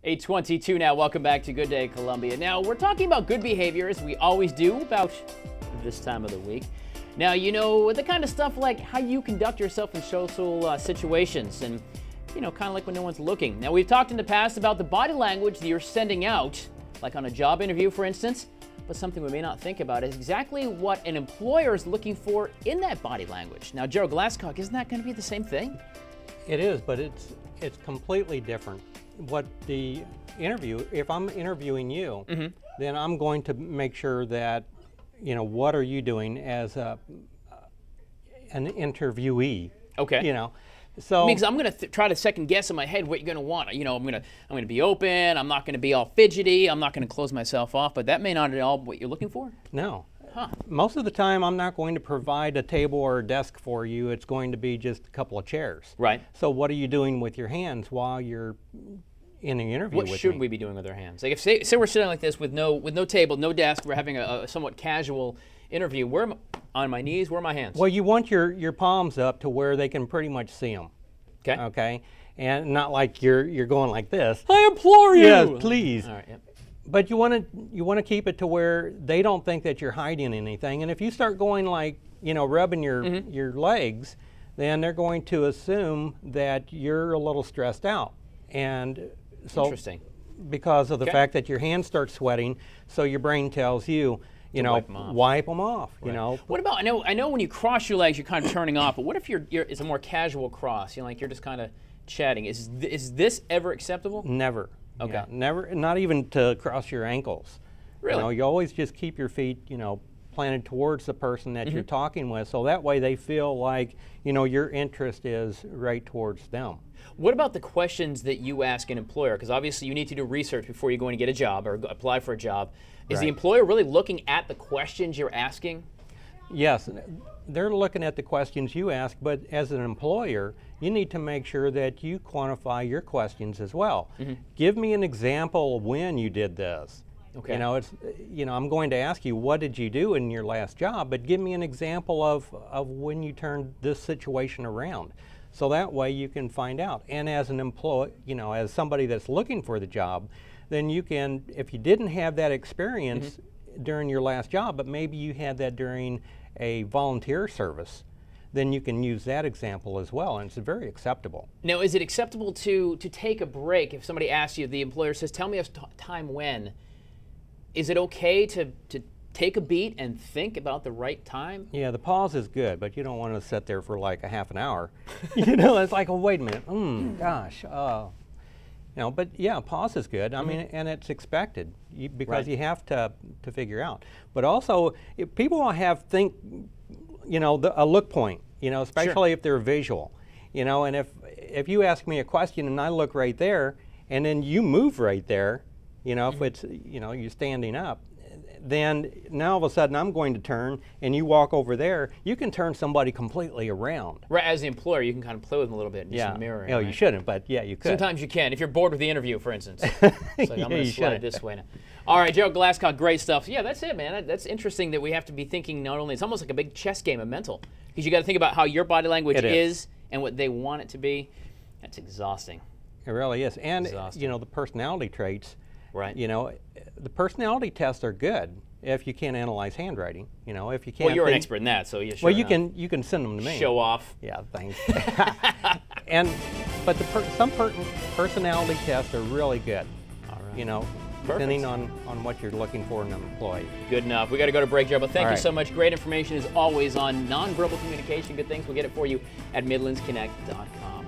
8:22 now. Welcome back to Good Day Columbia. Now, we're talking about good behavior, as we always do about this time of the week. Now, you know, the kind of stuff like how you conduct yourself in social situations and, you know, kind of like when no one's looking. Now, we've talked in the past about the body language that you're sending out, like on a job interview, for instance, but something we may not think about is exactly what an employer is looking for in that body language. Now, Gerald Glasock, isn't that going to be the same thing? It is, but it's completely different. What the interview, if I'm interviewing you, then I'm going to make sure that, you know, what are you doing as an interviewee? Okay. You know, so because I'm going to try to second guess in my head what you're going to want. You know, I'm going to be open. I'm not going to be all fidgety. I'm not going to close myself off. But that may not at all be what you're looking for. No. Most of the time, I'm not going to provide a table or a desk for you. It's going to be just a couple of chairs. Right. So what are you doing with your hands while you're in an interview with me? What should we be doing with our hands? Like if say we're sitting like this with no table, no desk, we're having a somewhat casual interview. Where am I? On my knees? Where are my hands? Well, you want your palms up to where they can pretty much see them. Okay. Okay. And not like you're going like this. I implore you. Yes, please. All right. Yep. But you want to keep it to where they don't think that you're hiding anything. And if you start going like, you know, rubbing your legs, then they're going to assume that you're a little stressed out. And so interesting. Because of the fact that your hands start sweating, so your brain tells you, you know, wipe them off. Right. You know. What about I know when you cross your legs, you're kind of turning off. But what if it's a more casual cross? You know, like you're just kind of chatting. Is this ever acceptable? Never. Okay. Yeah, never, not even to cross your ankles. Really? You know, you always just keep your feet, you know, planted towards the person that you're talking with, so that way they feel like, you know, your interest is right towards them. What about the questions that you ask an employer? Because obviously you need to do research before you go in and get a job or apply for a job. Is the employer really looking at the questions you're asking? Yes, they're looking at the questions you ask, but as an employer, you need to make sure that you quantify your questions as well. Give me an example of when you did this. Okay. You know, I'm going to ask you, what did you do in your last job? But give me an example of when you turned this situation around. So that way you can find out. And as an employee, you know, as somebody that's looking for the job, then you can, if you didn't have that experience during your last job, but maybe you had that during a volunteer service, then you can use that example as well, and it's very acceptable. Now, is it acceptable to take a break if somebody asks you, the employer says, tell me a time when? Is it okay to take a beat and think about the right time? Yeah, the pause is good, but you don't want to sit there for like a half an hour. You know, it's like, oh, wait a minute, gosh, you know, but yeah, pause is good. I mean, and it's expected because you have to figure out. But also, if people you know, a look point, you know, especially if they're visual, you know, and if you ask me a question and I look right there, and then you move right there, you know, if it's, you know, you're standing up, then now all of a sudden I'm going to turn and you walk over there, you can turn somebody completely around. Right, as the employer, you can kind of play with them a little bit and do some mirroring. No, you shouldn't, but yeah, you could. Sometimes you can, if you're bored with the interview, for instance. It's like, I'm going to slide it this way now. All right, Gerald Glasock, great stuff. Yeah, that's it, man. That's interesting that we have to be thinking not only, it's almost like a big chess game of mental, because you got to think about how your body language is and what they want it to be. That's exhausting. It really is. And, you know, the personality traits. Right. You know, the personality tests are good if you can't analyze handwriting. You know, if you can't. Well, you're an expert in that, so yeah, sure. Well, you can send them to me. Show off. Yeah, thanks. But some personality tests are really good. All right. You know, depending on what you're looking for in an employee. Good enough. We got to go to break, Joe. But thank you so much. Great information as always on nonverbal communication. Good things. We'll get it for you at MidlandsConnect.com.